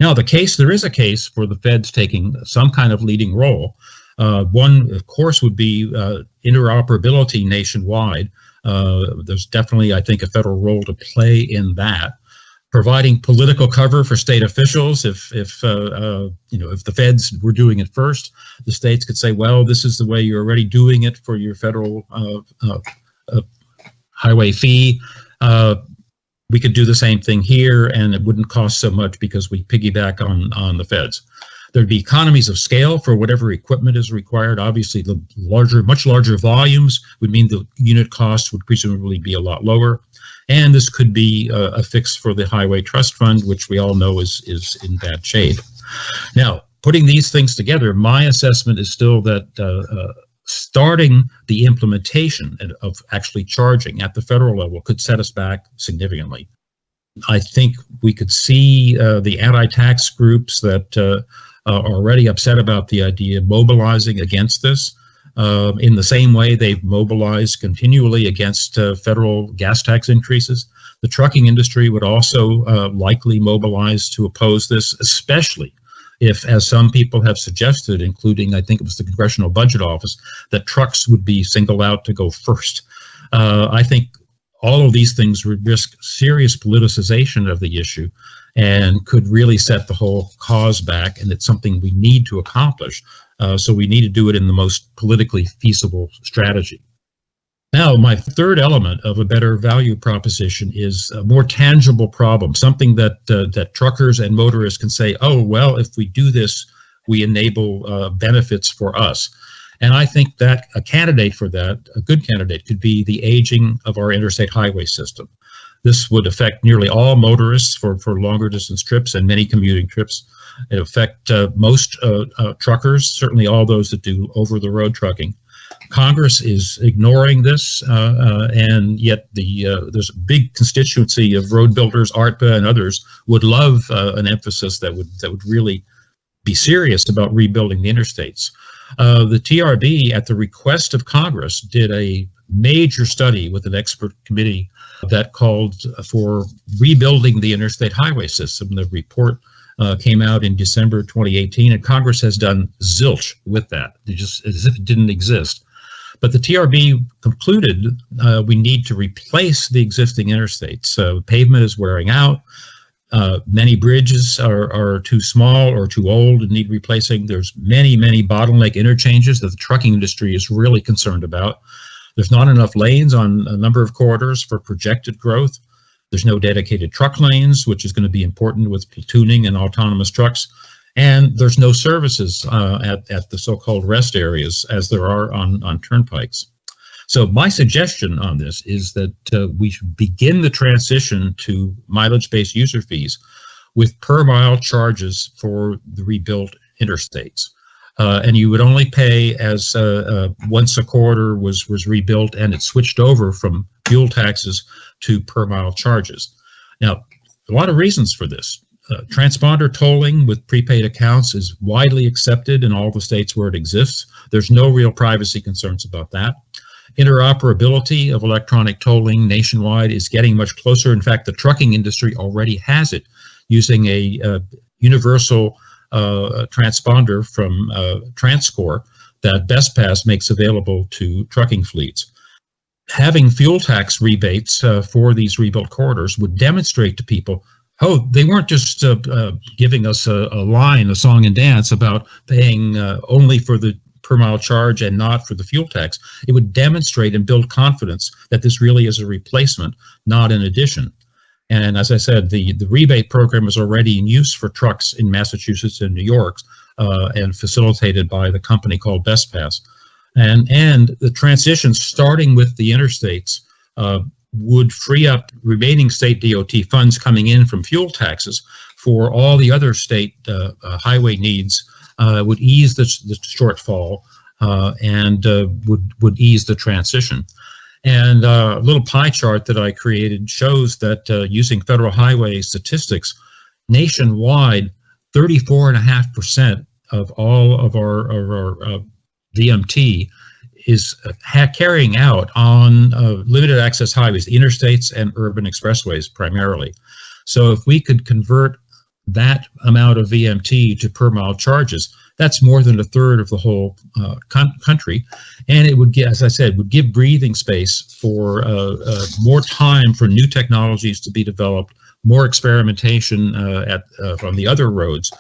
Now, there is a case for the feds taking some kind of leading role. One, of course, would be interoperability nationwide. There's definitely, I think, a federal role to play in that. Providing political cover for state officials. If the feds were doing it first, the states could say, well, this is the way you're already doing it for your federal highway fee. We could do the same thing here, and it wouldn't cost so much because we piggyback on the feds. There'd be economies of scale for whatever equipment is required. Obviously, the much larger volumes would mean the unit cost would presumably be a lot lower. And this could be a fix for the Highway Trust Fund, which we all know is in bad shape. Now, putting these things together, my assessment is still that starting the implementation of actually charging at the federal level could set us back significantly. I think we could see the anti-tax groups that are already upset about the idea mobilizing against this in the same way they've mobilized continually against federal gas tax increases. The trucking industry would also likely mobilize to oppose this, especially if, as some people have suggested, including, I think it was the Congressional Budget Office, that trucks would be singled out to go first. I think all of these things would risk serious politicization of the issue and could really set the whole cause back, and it's something we need to accomplish. So we need to do it in the most politically feasible strategy. Now, my third element of a better value proposition is a more tangible problem, something that that truckers and motorists can say, oh, well, if we do this, we enable benefits for us. And I think that a candidate for that, a good candidate, could be the aging of our interstate highway system. This would affect nearly all motorists for longer distance trips and many commuting trips. It affect most truckers, certainly all those that do over-the-road trucking. Congress is ignoring this, and yet there's a big constituency of road builders, ARTBA, and others would love an emphasis that would really be serious about rebuilding the interstates. The TRB, at the request of Congress, did a major study with an expert committee that called for rebuilding the interstate highway system. The report came out in December 2018, and Congress has done zilch with that, just as if it didn't exist. But the TRB concluded we need to replace the existing interstates. So pavement is wearing out. Many bridges are too small or too old and need replacing. There's many bottleneck interchanges that the trucking industry is really concerned about. There's not enough lanes on a number of corridors for projected growth. There's no dedicated truck lanes, which is going to be important with platooning and autonomous trucks. And there's no services at the so-called rest areas as there are on turnpikes. So my suggestion on this is that we should begin the transition to mileage-based user fees with per-mile charges for the rebuilt interstates. And you would only pay as once a quarter was rebuilt and it switched over from fuel taxes to per-mile charges. Now, a lot of reasons for this. Transponder tolling with prepaid accounts is widely accepted in all the states where it exists. There's no real privacy concerns about that. Interoperability of electronic tolling nationwide is getting much closer. In fact, the trucking industry already has it using a universal transponder from TransCore that BestPass makes available to trucking fleets. Having fuel tax rebates for these rebuilt corridors would demonstrate to people, oh, they weren't just giving us a song and dance about paying only for the per mile charge and not for the fuel tax. It would demonstrate and build confidence that this really is a replacement, not an addition. And as I said, the rebate program is already in use for trucks in Massachusetts and New York and facilitated by the company called BestPass. And the transition starting with the interstates would free up remaining state DOT funds coming in from fuel taxes for all the other state highway needs, would ease the shortfall and would ease the transition. And a little pie chart that I created shows that using federal highway statistics, nationwide, 34.5% of all of our VMT is carrying out on limited access highways, interstates and urban expressways primarily. So if we could convert that amount of VMT to per mile charges, that's more than a third of the whole country. And it would get, as I said, would give breathing space for more time for new technologies to be developed, more experimentation on the other roads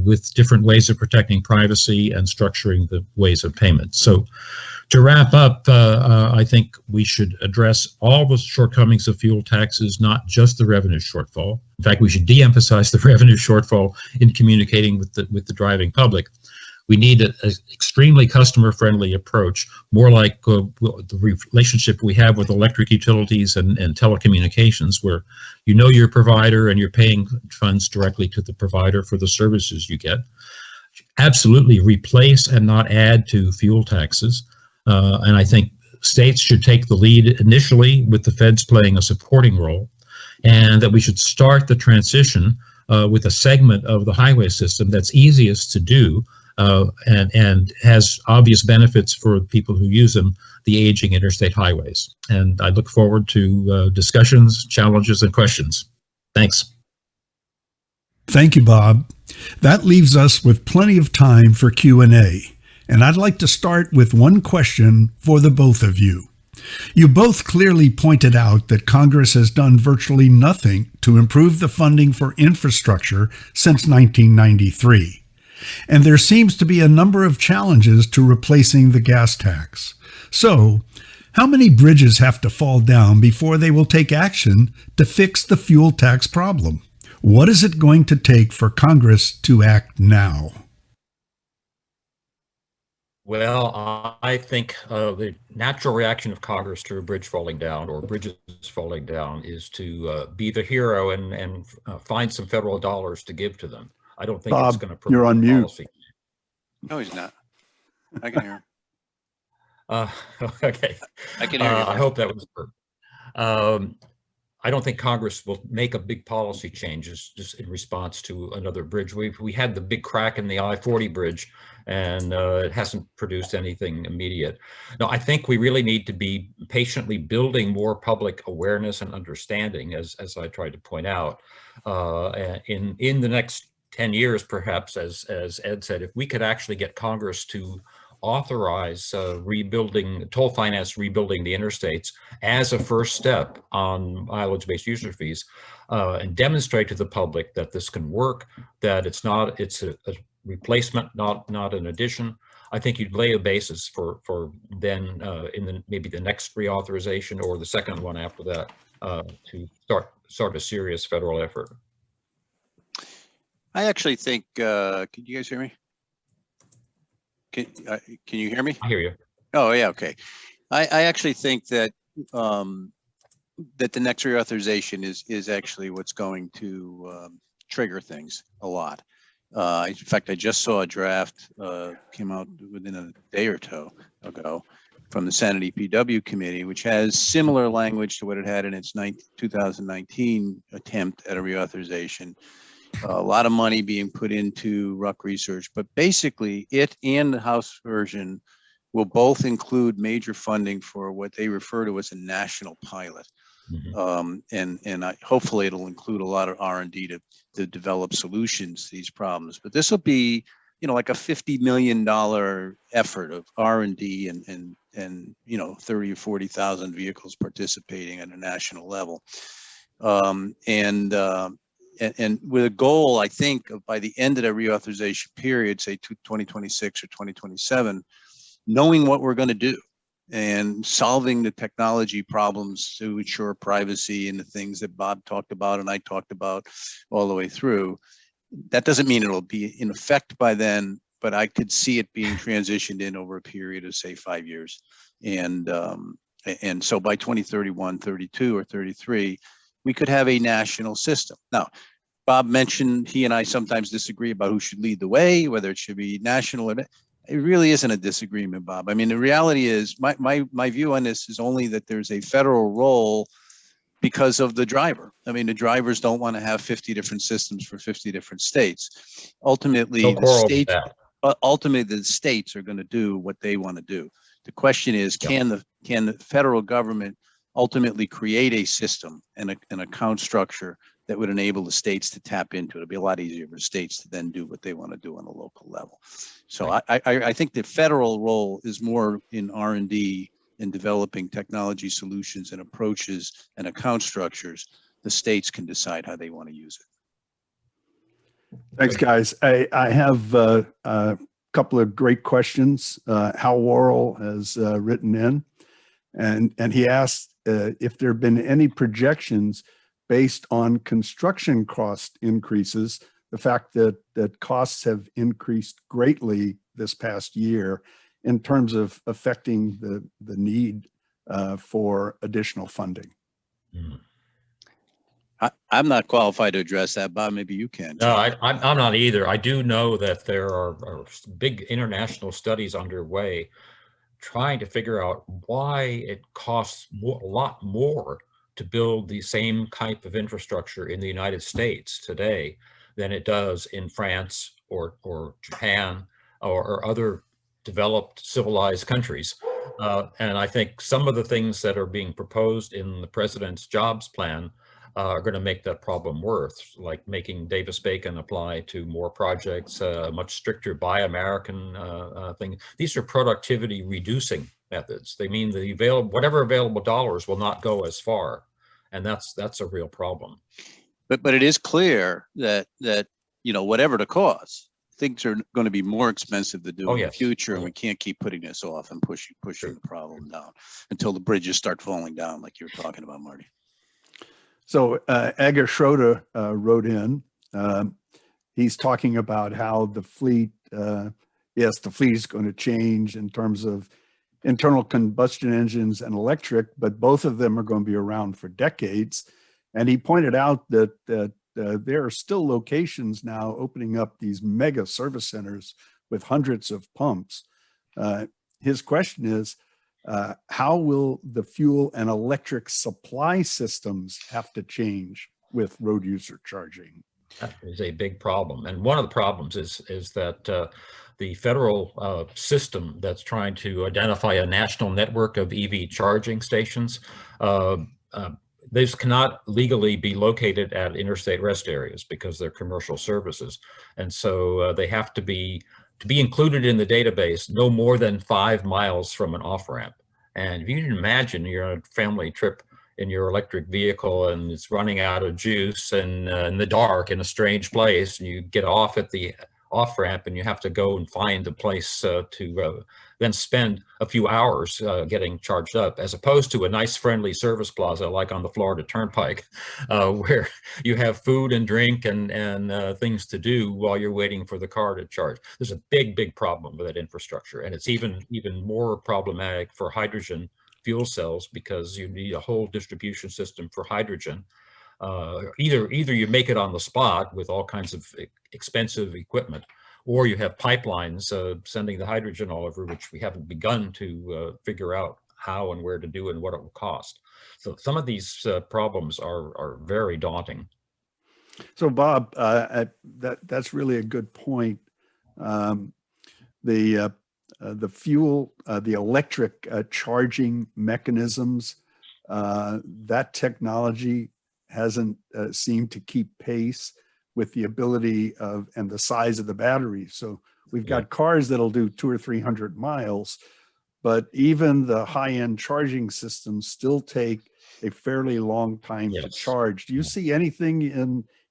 with different ways of protecting privacy and structuring the ways of payment. So to wrap up, I think we should address all the shortcomings of fuel taxes, not just the revenue shortfall. In fact, we should de-emphasize the revenue shortfall in communicating with the driving public. We need an extremely customer-friendly approach, more like the relationship we have with electric utilities and telecommunications, where you know your provider and you're paying funds directly to the provider for the services you get. absolutely replace and not add to fuel taxes. And I think states should take the lead initially, with the feds playing a supporting role, and that we should start the transition with a segment of the highway system that's easiest to do and has obvious benefits for people who use them, the aging interstate highways. And I look forward to discussions, challenges, and questions. Thanks. Thank you, Bob. That leaves us with plenty of time for Q&A. And I'd like to start with one question for the both of you. You both clearly pointed out that Congress has done virtually nothing to improve the funding for infrastructure since 1993. And there seems to be a number of challenges to replacing the gas tax. So, how many bridges have to fall down before they will take action to fix the fuel tax problem? What is it going to take for Congress to act now? Well, I think the natural reaction of Congress to a bridge falling down or bridges falling down is to be the hero and find some federal dollars to give to them. I don't think Bob, it's going to you're on mute. policy. No, he's not. I can hear him. Okay. I can hear you. I hope that was I don't think Congress will make a big policy changes just in response to another bridge. We had the big crack in the I-40 bridge, and it hasn't produced anything immediate. No, I think we really need to be patiently building more public awareness and understanding, as I tried to point out, in the next 10 years, perhaps, as Ed said, if we could actually get Congress to authorize rebuilding, toll finance rebuilding the interstates as a first step on mileage-based user fees, and demonstrate to the public that this can work, that it's a replacement, not an addition. I think you'd lay a basis for then in maybe the next reauthorization or the second one after that to start a serious federal effort. I actually think, can you guys hear me? Can you hear me? I hear you. Oh, yeah, okay. I actually think that that the next reauthorization is actually what's going to trigger things a lot. In fact, I just saw a draft came out within a day or two ago from the Senate EPW committee, which has similar language to what it had in its 2019 attempt at a reauthorization. A lot of money being put into RUC research, but basically it and the House version will both include major funding for what they refer to as a national pilot. And hopefully it'll include a lot of R&D to develop solutions to these problems. But this will be, like a $50 million effort of R&D and 30 or 40,000 vehicles participating at a national level. And with a goal, I think, of by the end of the reauthorization period, say 2026 or 2027, knowing what we're going to do and solving the technology problems to ensure privacy and the things that Bob talked about and I talked about all the way through. That doesn't mean it'll be in effect by then, but I could see it being transitioned in over a period of, say, 5 years. And so by 2031, 32, or 33, we could have a national system. Now, Bob mentioned he and I sometimes disagree about who should lead the way, whether it should be national or not. It really isn't a disagreement, Bob. I mean, the reality is my view on this is only that there's a federal role because of the driver. I mean, the drivers don't want to have 50 different systems for 50 different states. Ultimately, the states are going to do what they want to do. The question is, can the federal government ultimately create a system and an account structure that would enable the states to tap into it? It'll be a lot easier for states to then do what they want to do on a local level. So I think the federal role is more in R&D in developing technology solutions and approaches and account structures. The states can decide how they want to use it. Thanks, guys. I have a couple of great questions. Hal Worrell has written in, and he asked if there have been any projections based on construction cost increases, the fact that costs have increased greatly this past year in terms of affecting the need for additional funding. I'm not qualified to address that, Bob. Maybe you can. No, I'm not either. I do know that there are big international studies underway trying to figure out why it costs a lot more to build the same type of infrastructure in the United States today than it does in France or Japan or other developed civilized countries. And I think some of the things that are being proposed in the president's jobs plan are going to make that problem worse, like making Davis-Bacon apply to more projects, much stricter Buy American thing. These are productivity reducing methods. They mean the whatever available dollars will not go as far, and that's a real problem. But it is clear that whatever the cost, things are going to be more expensive to do in the future, and we can't keep putting this off and pushing the problem down until the bridges start falling down, like you were talking about, Marty. So Edgar Schroeder wrote in. He's talking about how the fleet, yes, the fleet is going to change in terms of internal combustion engines and electric, but both of them are going to be around for decades. And he pointed out that there are still locations now opening up these mega service centers with hundreds of pumps. His question is, how will the fuel and electric supply systems have to change with road user charging? That is a big problem. And one of the problems is that the federal system that's trying to identify a national network of EV charging stations, these cannot legally be located at interstate rest areas because they're commercial services. And so they have to be included in the database no more than 5 miles from an off-ramp. And if you can imagine you're on a family trip in your electric vehicle and it's running out of juice and in the dark in a strange place, and you get off at the off-ramp and you have to go and find a place to then spend a few hours getting charged up, as opposed to a nice friendly service plaza like on the Florida Turnpike, where you have food and drink and things to do while you're waiting for the car to charge. There's a big problem with that infrastructure, and it's even more problematic for hydrogen fuel cells because you need a whole distribution system for hydrogen. Either you make it on the spot with all kinds of expensive equipment, or you have pipelines sending the hydrogen all over, which we haven't begun to figure out how and where to do and what it will cost. So some of these problems are very daunting. So Bob, that's really a good point. The fuel, the electric charging mechanisms, that technology hasn't seemed to keep pace with the ability of and the size of the battery. So we've got cars that'll do 200 or 300 miles, but even the high-end charging systems still take a fairly long time to charge. Do you see anything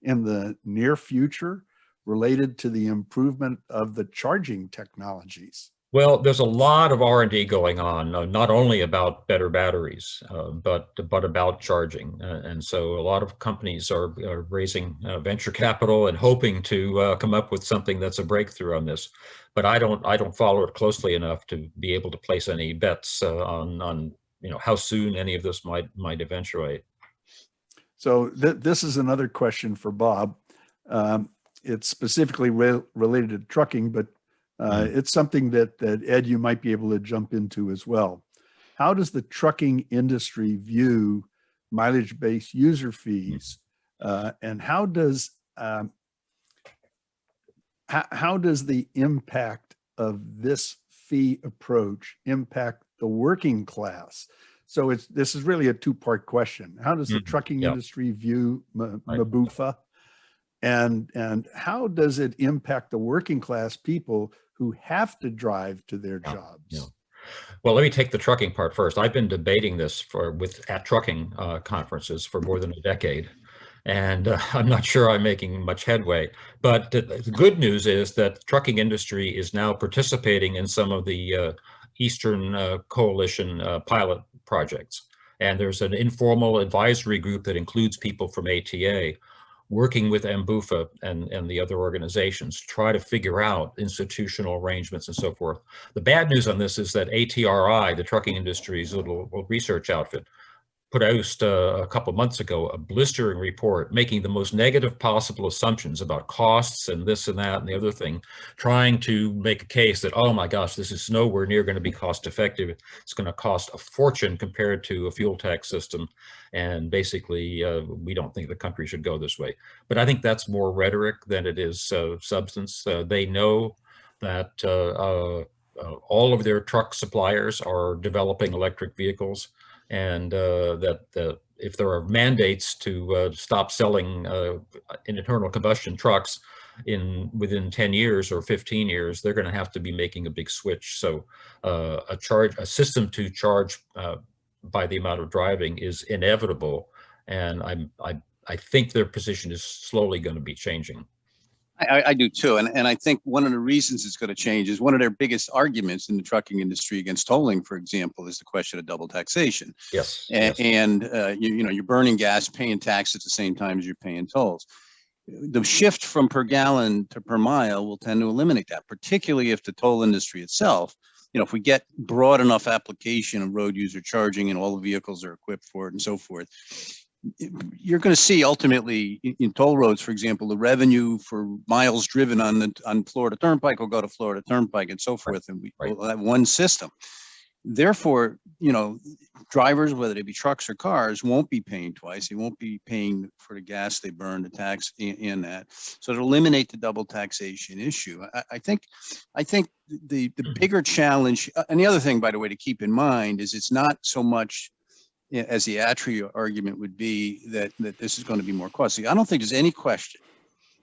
in the near future related to the improvement of the charging technologies? Well, there's a lot of R&D going on, not only about better batteries, but about charging. And so a lot of companies are raising venture capital and hoping to come up with something that's a breakthrough on this. But I don't follow it closely enough to be able to place any bets on how soon any of this might eventuate. So this is another question for Bob. It's specifically related to trucking, but it's something that Ed, you might be able to jump into as well. How does the trucking industry view mileage-based user fees, and how does the impact of this fee approach impact the working class? So this is really a two-part question. How does the trucking industry view MBUFA, and how does it impact the working class people who have to drive to their jobs? Well, let me take the trucking part first. I've been debating this at trucking conferences for more than a decade, and I'm not sure I'm making much headway. But the good news is that the trucking industry is now participating in some of the Eastern Coalition pilot projects. And there's an informal advisory group that includes people from ATA working with MBUFA and the other organizations to try to figure out institutional arrangements and so forth. The bad news on this is that ATRI, the trucking industry's little research outfit, put out a couple months ago a blistering report making the most negative possible assumptions about costs and this and that and the other thing, trying to make a case that, oh my gosh, this is nowhere near going to be cost effective. It's going to cost a fortune compared to a fuel tax system. And basically, we don't think the country should go this way. But I think that's more rhetoric than it is substance. They know that all of their truck suppliers are developing electric vehicles, and that if there are mandates to stop selling internal combustion trucks within 10 years or 15 years, they're going to have to be making a big switch. So a system to charge by the amount of driving is inevitable, and I think their position is slowly going to be changing. I do too. And I think one of the reasons it's going to change is one of their biggest arguments in the trucking industry against tolling, for example, is the question of double taxation. Yes. And you're burning gas, paying tax at the same time as you're paying tolls. The shift from per gallon to per mile will tend to eliminate that, particularly if the toll industry itself, if we get broad enough application of road user charging and all the vehicles are equipped for it and so forth. You're going to see ultimately in toll roads, for example, the revenue for miles driven on Florida Turnpike will go to Florida Turnpike and so forth, and we'll have one system. Therefore, drivers, whether they be trucks or cars, won't be paying twice. They won't be paying for the gas they burn, the tax in that. So to eliminate the double taxation issue, I think the bigger challenge, and the other thing, by the way, to keep in mind is it's not so much as the Atria argument would be that this is going to be more costly. I don't think there's any question.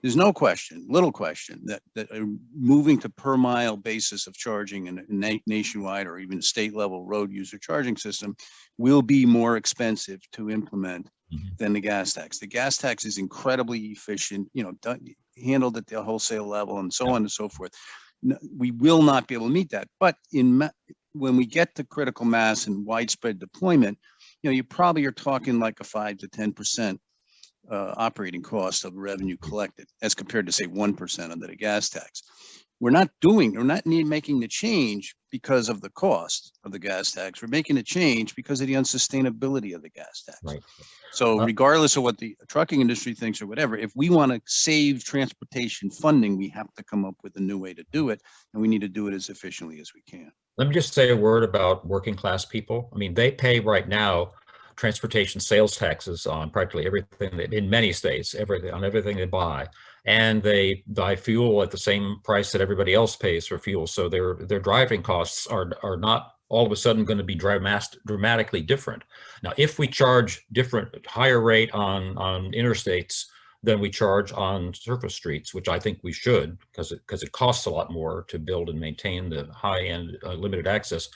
There's no question, little question, that moving to per mile basis of charging in a nationwide or even state level road user charging system will be more expensive to implement than the gas tax. The gas tax is incredibly efficient, handled at the wholesale level and so on and so forth. We will not be able to meet that. But when we get to critical mass and widespread deployment, you probably are talking like a 5 to 10% operating cost of revenue collected, as compared to say 1% under the gas tax. We're not making the change because of the cost of the gas tax. We're making a change because of the unsustainability of the gas tax. Right. So regardless of what the trucking industry thinks or whatever, if we want to save transportation funding, we have to come up with a new way to do it, and we need to do it as efficiently as we can. Let me just say a word about working class people. I mean, they pay right now transportation sales taxes on practically everything in many states, on everything they buy, and they buy fuel at the same price that everybody else pays for fuel. So their driving costs are not all of a sudden going to be dramatically different. Now, if we charge higher rate on interstates than we charge on surface streets, which I think we should, because it costs a lot more to build and maintain the high-end limited access,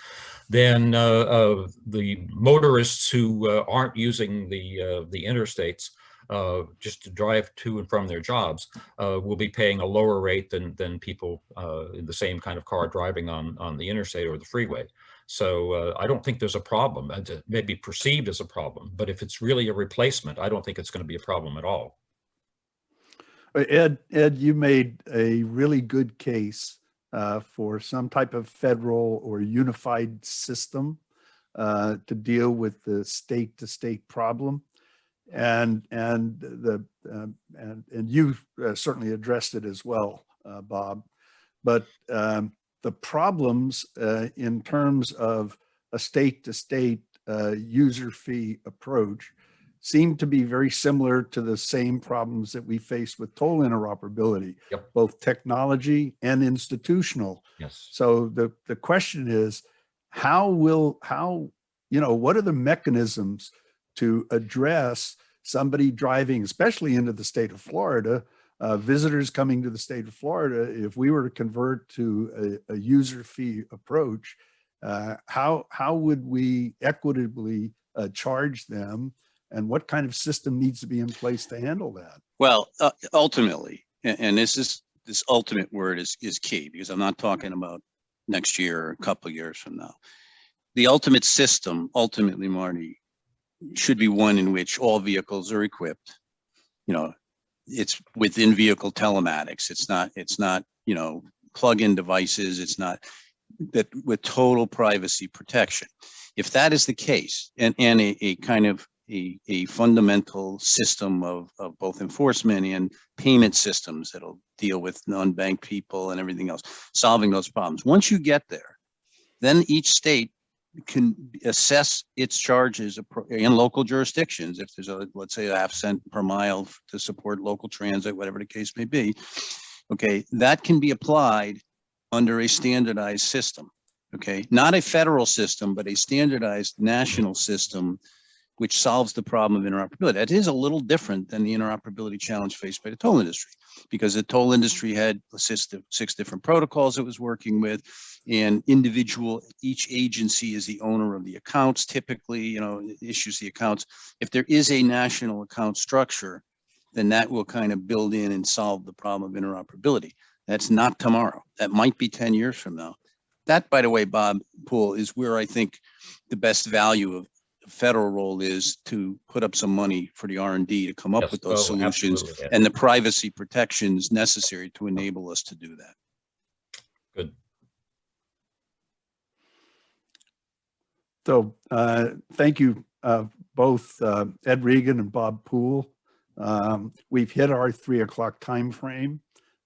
then the motorists who aren't using the interstates just to drive to and from their jobs will be paying a lower rate than people in the same kind of car driving on the interstate or the freeway. So I don't think there's a problem. It may be perceived as a problem, but if it's really a replacement, I don't think it's going to be a problem at all. Ed, you made a really good case for some type of federal or unified system to deal with the state-to-state problem, and you certainly addressed it as well, Bob. But the problems in terms of a state-to-state user fee approach seem to be very similar to the same problems that we face with toll interoperability, both technology and institutional. Yes. So the question is, what are the mechanisms to address somebody driving, especially into the state of Florida, visitors coming to the state of Florida? If we were to convert to a user fee approach, how would we equitably charge them? And what kind of system needs to be in place to handle that? Well, ultimately, and this ultimate word is key, because I'm not talking about next year or a couple of years from now. The ultimate system, ultimately, Marty, should be one in which all vehicles are equipped. It's within vehicle telematics. It's not plug-in devices. It's not that with total privacy protection. If that is the case, and a kind of a fundamental system of both enforcement and payment systems that'll deal with non-bank people and everything else, solving those problems. Once you get there, then each state can assess its charges in local jurisdictions. If there's a, let's say, a half-cent per mile to support local transit, whatever the case may be, okay, that can be applied under a standardized system. Okay, not a federal system, but a standardized national system which solves the problem of interoperability. That is a little different than the interoperability challenge faced by the toll industry, because the toll industry had six different protocols it was working with, and each agency is the owner of the accounts, typically, you know, issues the accounts. If there is a national account structure, then that will kind of build in and solve the problem of interoperability. That's not tomorrow. That might be 10 years from now. That, by the way, Bob Poole, is where I think the best value of the federal role is, to put up some money for the R&D to come up with those solutions and the privacy protections necessary to enable us to do that. Good. So thank you both, Ed Regan and Bob Poole. We've hit our 3 o'clock time frame.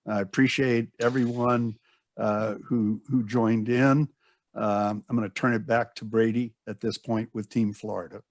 I appreciate everyone who joined in. I'm going to turn it back to Brady at this point with Team Florida.